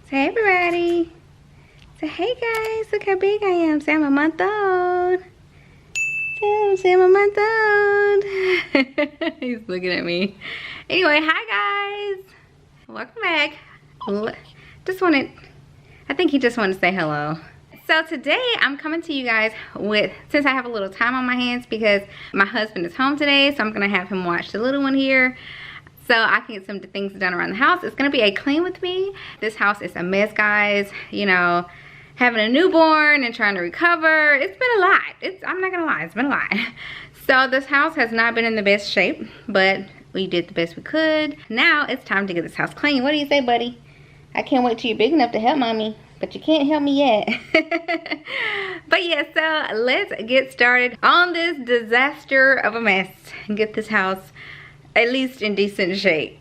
Say hey everybody. Say hey guys, look how big I am. Say I'm a month old. Say I'm a month old. He's looking at me. Anyway, hi guys. Welcome back. I think he just wanted to say hello. So today I'm coming to you guys with, since I have a little time on my hands because my husband is home today, so I'm gonna have him watch the little one here so I can get some things done around the house. It's gonna be a clean with me. This house is a mess, guys. You know, having a newborn and trying to recover, it's been a lot. I'm not gonna lie, it's been a lot. So this house has not been in the best shape, but we did the best we could. Now it's time to get this house clean. What do you say, buddy? I can't wait till you're big enough to help mommy, but you can't help me yet. But yeah, so let's get started on this disaster of a mess and get this house at least in decent shape.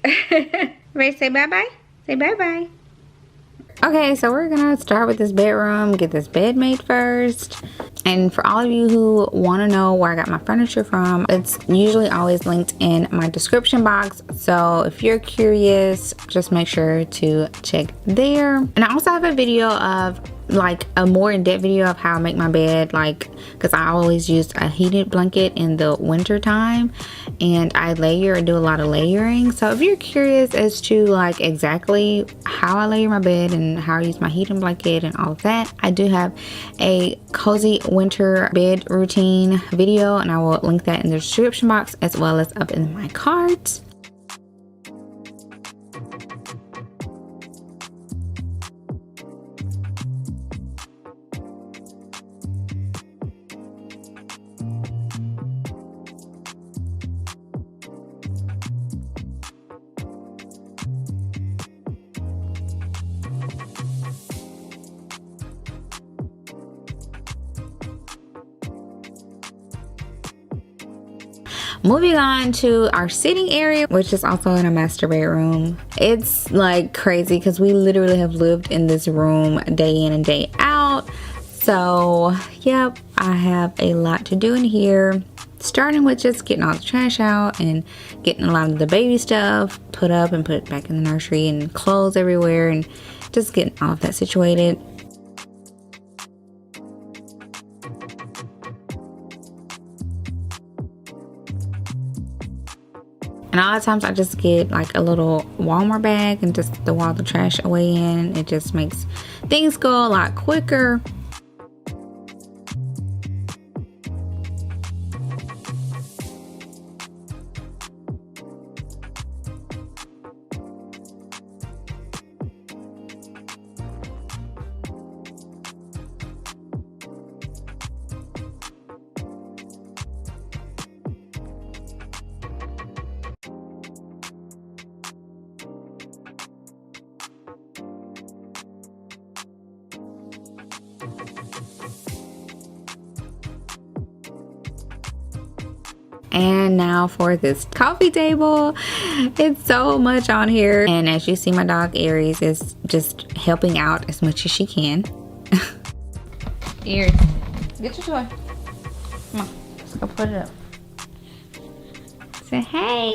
Ready to say bye-bye? Say bye-bye. Okay, so we're gonna start with this bedroom, get this bed made first. And for all of you who want to know where I got my furniture from, it's usually always linked in my description box. So if you're curious, just make sure to check there. And I also have a video of like a more in-depth video of how I make my bed, like because I always use a heated blanket in the winter time and I layer and do a lot of layering. So if you're curious as to like exactly how I layer my bed and how I use my heating blanket and all of that, I do have a cozy winter bed routine video and I will link that in the description box as well as up in my cards. Moving on to our sitting area, which is also in a master bedroom. It's like crazy because we literally have lived in this room day in and day out. So yep, I have a lot to do in here, starting with just getting all the trash out and getting a lot of the baby stuff put up and put back in the nursery and clothes everywhere and just getting all of that situated. And a lot of times I just get like a little Walmart bag and just throw all the trash away in. It just makes things go a lot quicker. And now for this coffee table. It's so much on here. And as you see, my dog Aries is just helping out as much as she can. Aries, get your toy. Come on, let's go put it up. Say hey.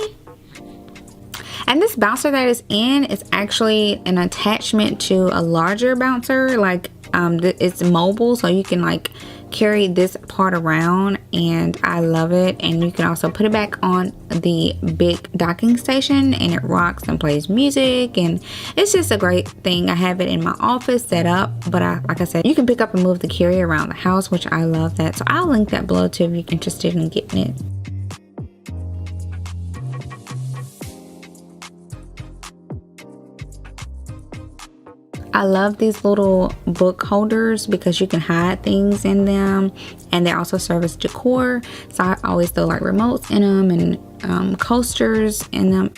And this bouncer that is in is actually an attachment to a larger bouncer. Like it's mobile, so you can like carry this part around, and I love it. And you can also put it back on the big docking station and it rocks and plays music, and it's just a great thing. I have it in my office set up, but like I said, you can pick up and move the carrier around the house, which I love that. So I'll link that below too if you're interested in getting it. I love these little book holders because you can hide things in them, and they also serve as decor. So I always throw like remotes in them and coasters in them.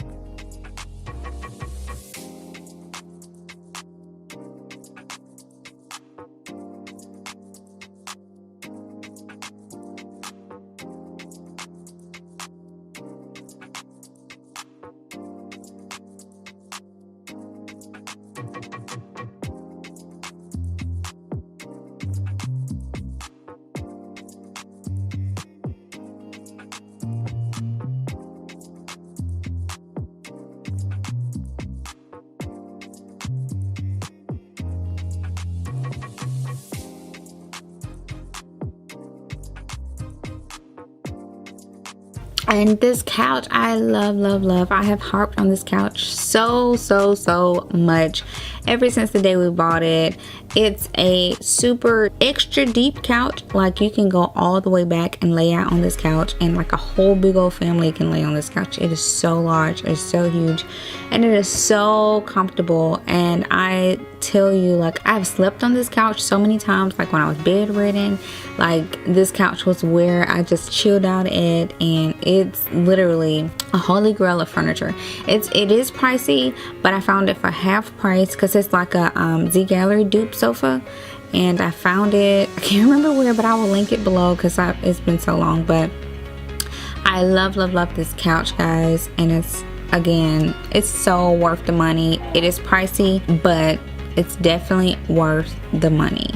And this couch, I love, love, love. I have harped on this couch so much ever since the day we bought it. It's a super extra deep couch. Like, you can go all the way back and lay out on this couch, and like a whole big old family can lay on this couch. It is so large, it's so huge, and it is so comfortable. And I tell you, like, I've slept on this couch so many times. Like, when I was bedridden, like, this couch was where I just chilled out at. And it's literally a holy grail of furniture. It is pricey, but I found it for half price because it's like a Z Gallery dupe sofa, and I found it, I can't remember where, but I will link it below because it's been so long. But I love, love, love this couch, guys. And it's, again, it's so worth the money. It is pricey, but it's definitely worth the money.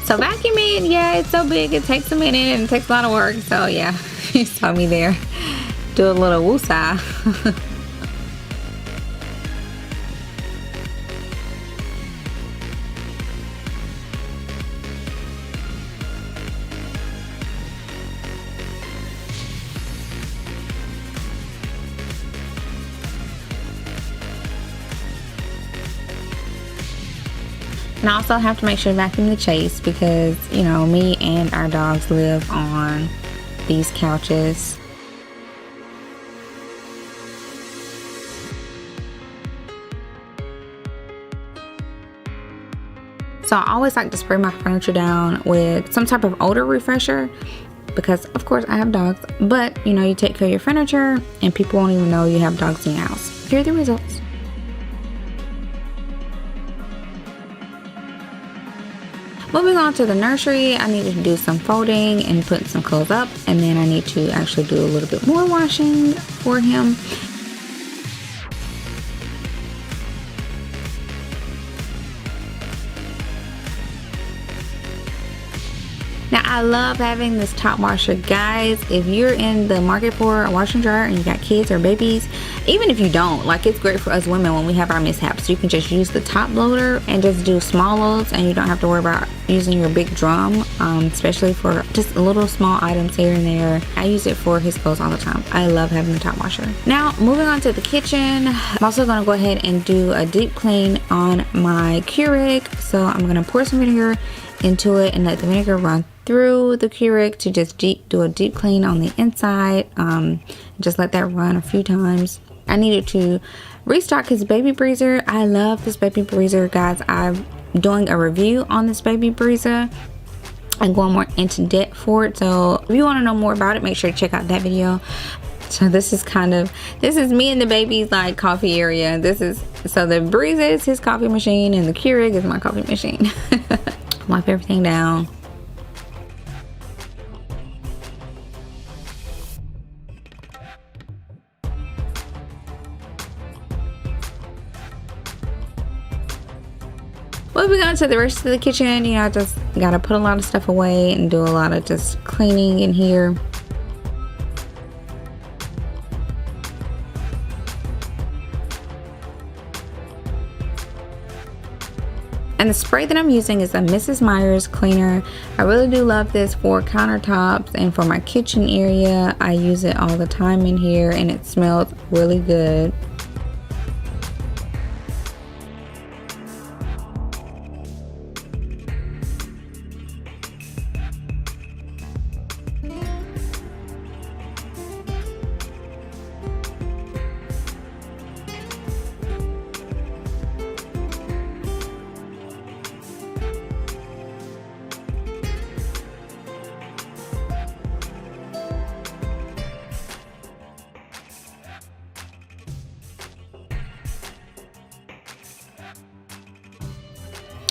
So vacuuming, yeah, it's so big, it takes a minute and it takes a lot of work. So yeah, you saw me there do a little woosah. And I also have to make sure to vacuum the chase because, you know, me and our dogs live on these couches. So I always like to spray my furniture down with some type of odor refresher because, of course, I have dogs. But, you know, you take care of your furniture and people won't even know you have dogs in your house. Here are the results. Moving on to the nursery, I needed to do some folding and put some clothes up, and then I need to actually do a little bit more washing for him. Now, I love having this top washer. Guys, if you're in the market for a washer and dryer and you got kids or babies, even if you don't, like, it's great for us women when we have our mishaps. You can just use the top loader and just do small loads, and you don't have to worry about using your big drum, especially for just little small items here and there. I use it for his clothes all the time. I love having the top washer. Now, moving on to the kitchen, I'm also going to go ahead and do a deep clean on my Keurig. So I'm going to pour some vinegar into it and let the vinegar run through the Keurig to just do a deep clean on the inside. Just let that run a few times. I needed to restock his baby breezer. I love this baby breezer, guys. I'm doing a review on this baby breezer and going more into depth for it. So if you want to know more about it, make sure to check out that video. So this is me and the baby's like coffee area. So the breezer is his coffee machine and the Keurig is my coffee machine. Wipe everything down. Moving on to the rest of the kitchen, you know, I just gotta put a lot of stuff away and do a lot of just cleaning in here. And the spray that I'm using is a Mrs. Meyer's cleaner. I really do love this for countertops and for my kitchen area. I use it all the time in here and it smells really good.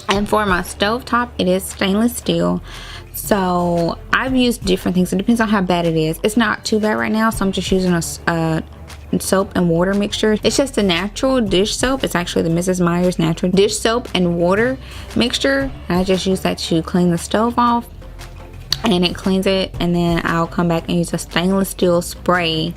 And for my stovetop, it is stainless steel. So I've used different things. It depends on how bad it is. It's not too bad right now, so I'm just using a soap and water mixture. It's just a natural dish soap. It's actually the Mrs. Meyer's natural dish soap and water mixture. And I just use that to clean the stove off, and it cleans it. And then I'll come back and use a stainless steel spray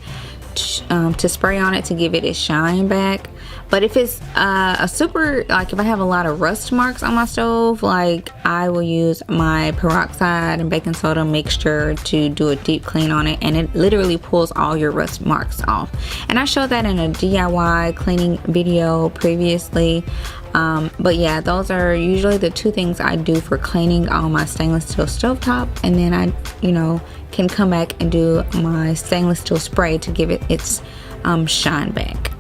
to spray on it to give it its shine back. But if it's a super, like if I have a lot of rust marks on my stove, like I will use my peroxide and baking soda mixture to do a deep clean on it, and it literally pulls all your rust marks off. And I showed that in a DIY cleaning video previously. But yeah, those are usually the two things I do for cleaning on my stainless steel stovetop. And then I, you know, can come back and do my stainless steel spray to give it its shine back.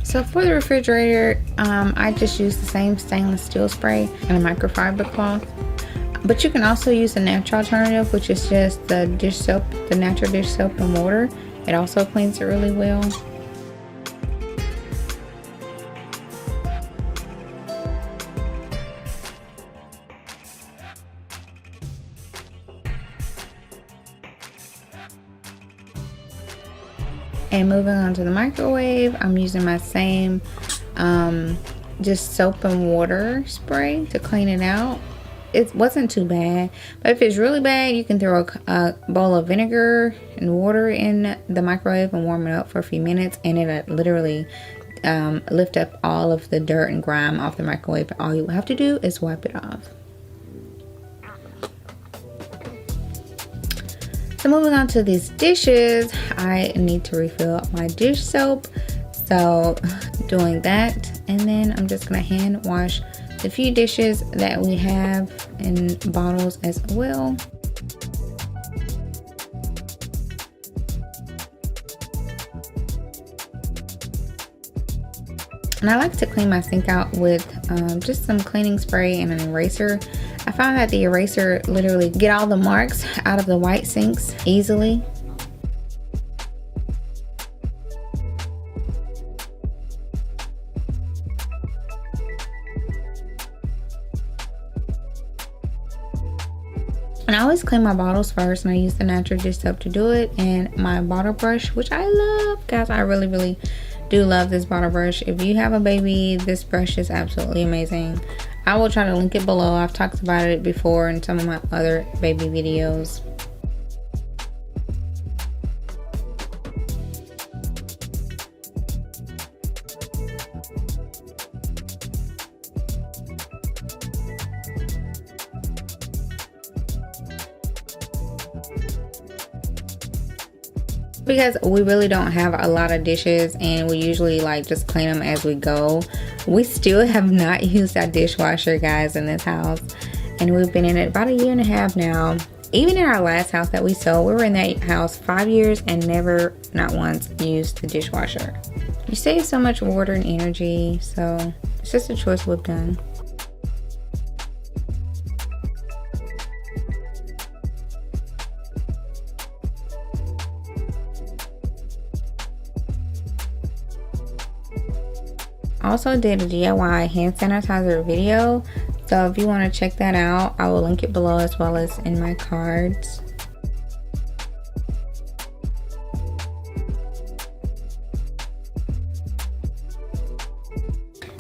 So for the refrigerator, I just use the same stainless steel spray and a microfiber cloth. But you can also use the natural alternative, which is just the dish soap, the natural dish soap and water. It also cleans it really well. And moving on to the microwave, I'm using my same just soap and water spray to clean it out. It wasn't too bad, but if it's really bad, you can throw a bowl of vinegar and water in the microwave and warm it up for a few minutes, and it'll literally lift up all of the dirt and grime off the microwave. All you have to do is wipe it off. So moving on to these dishes, I need to refill my dish soap. So doing that, and then I'm just gonna hand wash the few dishes that we have in bottles as well. And I like to clean my sink out with just some cleaning spray and an eraser. I found that the eraser literally get all the marks out of the white sinks easily. And I always clean my bottles first, and I use the natural dish soap to do it, and my bottle brush, which I love. Guys, I really do love this bottle brush. If you have a baby, this brush is absolutely amazing. I will try to link it below. I've talked about it before in some of my other baby videos. Because we really don't have a lot of dishes, and we usually like just clean them as we go. We still have not used our dishwasher, guys, in this house, and we've been in it about 1.5 years now. Even in our last house that we sold, we were in that house 5 years and never, not once, used the dishwasher. You save so much water and energy, so it's just a choice we've done. Also did a DIY hand sanitizer video, so if you want to check that out, I will link it below as well as in my cards.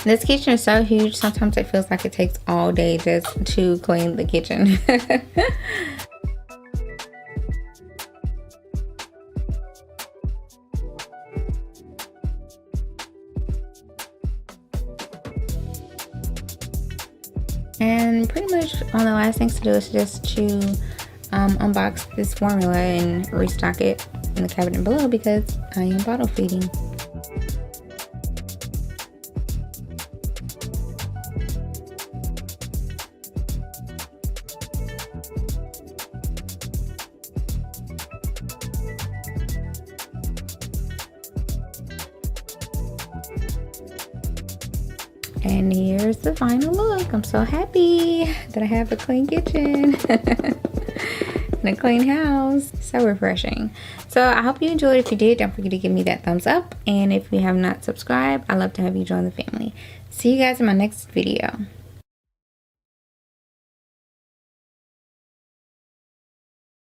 This kitchen is so huge, sometimes it feels like it takes all day just to clean the kitchen. And pretty much one of the last things to do is just to unbox this formula and restock it in the cabinet below because I am bottle feeding. And here's the final look. I'm so happy that I have a clean kitchen. and a clean house. So refreshing. So I hope you enjoyed. If you did, don't forget to give me that thumbs up. And if you have not subscribed, I'd love to have you join the family. See you guys in my next video.